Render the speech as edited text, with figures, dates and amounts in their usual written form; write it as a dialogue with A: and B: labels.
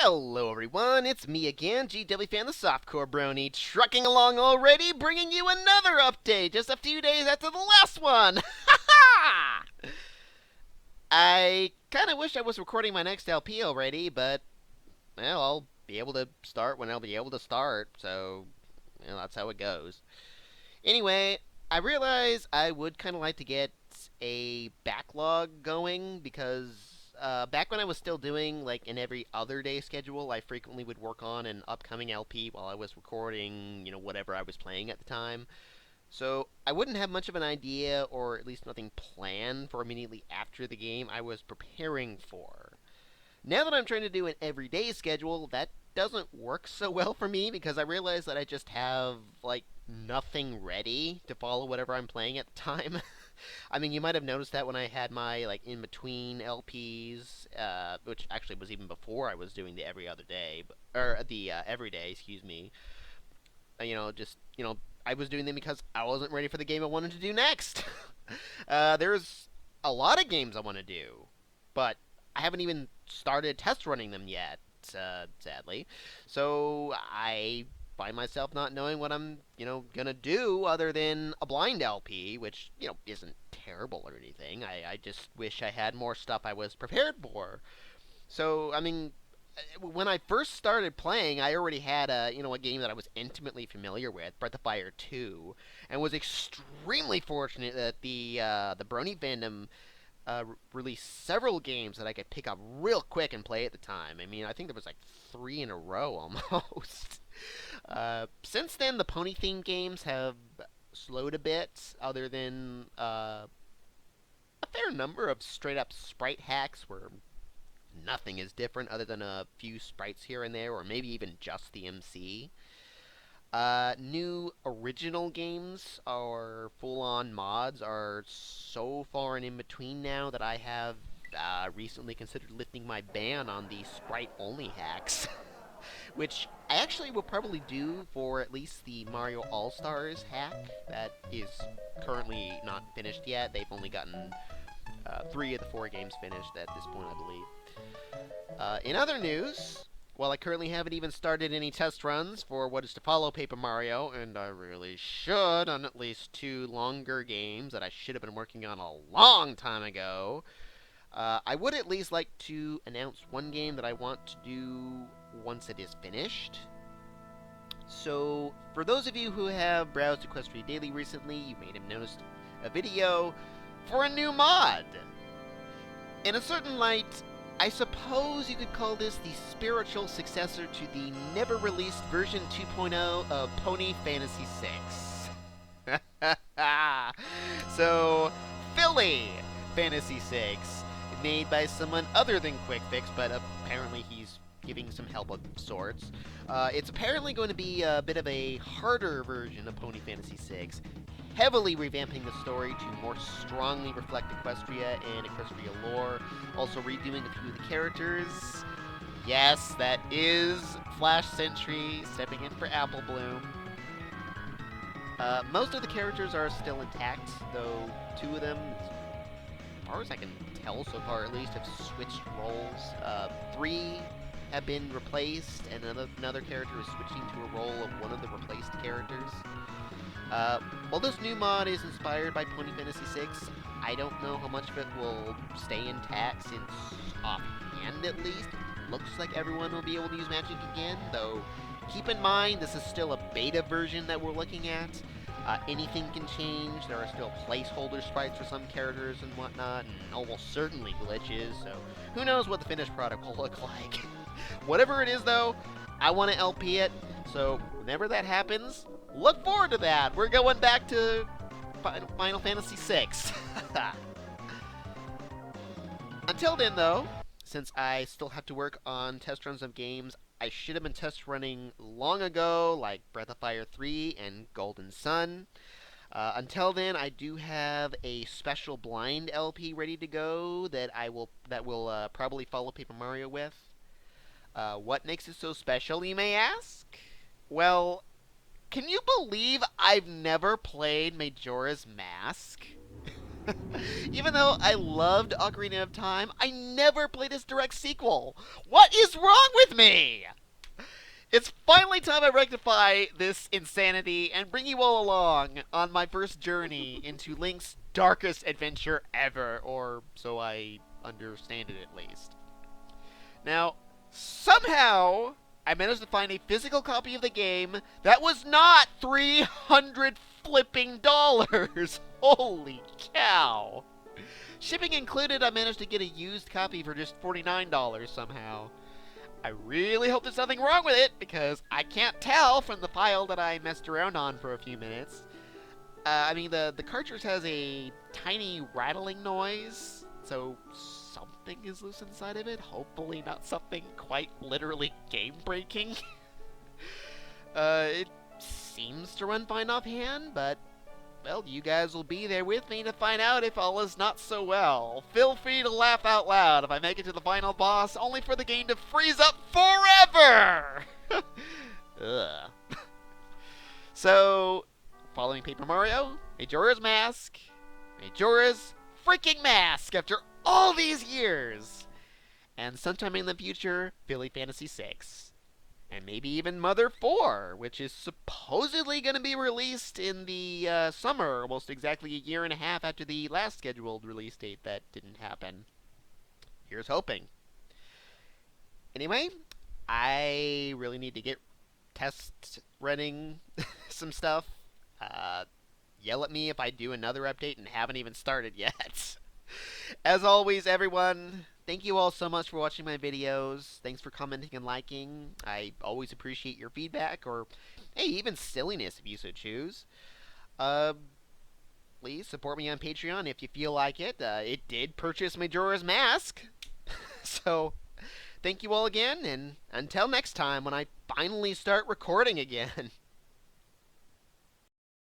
A: Hello everyone, it's me again, GWFan the Softcore Brony, trucking along already, bringing you another update just a few days after the last one! I kinda wish I was recording my next LP already, but, well, I'll be able to start when I'll be able to start, so, that's how it goes. Anyway, I realize I would kinda like to get a backlog going because back when I was still doing like an every other day schedule, I frequently would work on an upcoming LP while I was recording, whatever I was playing at the time. So I wouldn't have much of an idea, or at least nothing planned for immediately after the game I was preparing for. Now that I'm trying to do an everyday schedule, that doesn't work so well for me because I realize that I just have like nothing ready to follow whatever I'm playing at the time. I mean, you might have noticed that when I had my like in between LPs, which actually was even before I was doing the every other day, or the every day, excuse me. Just I was doing them because I wasn't ready for the game I wanted to do next. There's a lot of games I want to do, but I haven't even started test running them yet, sadly. So I find myself not knowing what I'm, gonna do other than a blind LP, which, isn't terrible or anything. I just wish I had more stuff I was prepared for. So, I mean, when I first started playing, I already had a game that I was intimately familiar with, Breath of Fire 2, and was extremely fortunate that the Brony fandom released several games that I could pick up real quick and play at the time. I mean, I think there was like 3 in a row almost. Since then, the pony theme games have slowed a bit, other than a fair number of straight up sprite hacks where nothing is different other than a few sprites here and there, or maybe even just the MC. New original games or full-on mods are so far and in between now that I have recently considered lifting my ban on the sprite-only hacks, which I actually will probably do for at least the Mario All-Stars hack that is currently not finished yet. They've only gotten 3 of the 4 games finished at this point, I believe. In other news, while I currently haven't even started any test runs for what is to follow Paper Mario, and I really should on at least 2 longer games that I should have been working on a long time ago, I would at least like to announce one game that I want to do once it is finished. So, for those of you who have browsed Equestria Daily recently, you may have noticed a video for a new mod. In a certain light, I suppose you could call this the spiritual successor to the never-released version 2.0 of Pony Fantasy VI. So, Philly Fantasy VI, made by someone other than Quick Fix, but apparently he's giving some help of sorts. It's apparently going to be a bit of a harder version of Pony Fantasy VI, heavily revamping the story to more strongly reflect Equestria and Equestria lore, also redoing a few of the characters. Yes, that is Flash Sentry stepping in for Apple Bloom. Most of the characters are still intact, though 2 of them, as far as I can tell so far at least, have switched roles. 3 have been replaced, and another character is switching to a role of one of the replaced characters. While this new mod is inspired by Pony Fantasy VI, I don't know how much of it will stay intact, since offhand at least, it looks like everyone will be able to use magic again, though keep in mind this is still a beta version that we're looking at. Anything can change, there are still placeholder sprites for some characters and whatnot, and almost certainly glitches, so who knows what the finished product will look like. Whatever it is though, I want to LP it, so whenever that happens, look forward to that. We're going back to Final Fantasy VI. Until then, though, since I still have to work on test runs of games I should have been test running long ago, like Breath of Fire 3 and Golden Sun. Until then, I do have a special blind LP ready to go that will probably follow Paper Mario with. What makes it so special, you may ask? Well, can you believe I've never played Majora's Mask? Even though I loved Ocarina of Time, I never played its direct sequel. What is wrong with me? It's finally time I rectify this insanity and bring you all along on my first journey into Link's darkest adventure ever, or so I understand it at least. Now, somehow, I managed to find a physical copy of the game that was not 300 flipping dollars. Holy cow. Shipping included, I managed to get a used copy for just $49 somehow. I really hope there's nothing wrong with it, because I can't tell from the file that I messed around on for a few minutes. I mean, the cartridge has a tiny rattling noise, so something is loose inside of it. Hopefully not something quite literally game-breaking. It seems to run fine offhand, but, well, you guys will be there with me to find out if all is not so well. Feel free to laugh out loud if I make it to the final boss, only for the game to freeze up forever! Ugh. So, following Paper Mario, Majora's Mask, Majora's freaking Mask after all these years! And sometime in the future, Billy Fantasy 6. And maybe even Mother 4, which is supposedly going to be released in the summer, almost exactly a year and a half after the last scheduled release date that didn't happen. Here's hoping. Anyway, I really need to get test running some stuff. Yell at me if I do another update and haven't even started yet. As always, everyone, thank you all so much for watching my videos. Thanks for commenting and liking. I always appreciate your feedback, or, hey, even silliness if you so choose. Please support me on Patreon if you feel like it. It did purchase Majora's Mask. So, thank you all again, and until next time when I finally start recording again.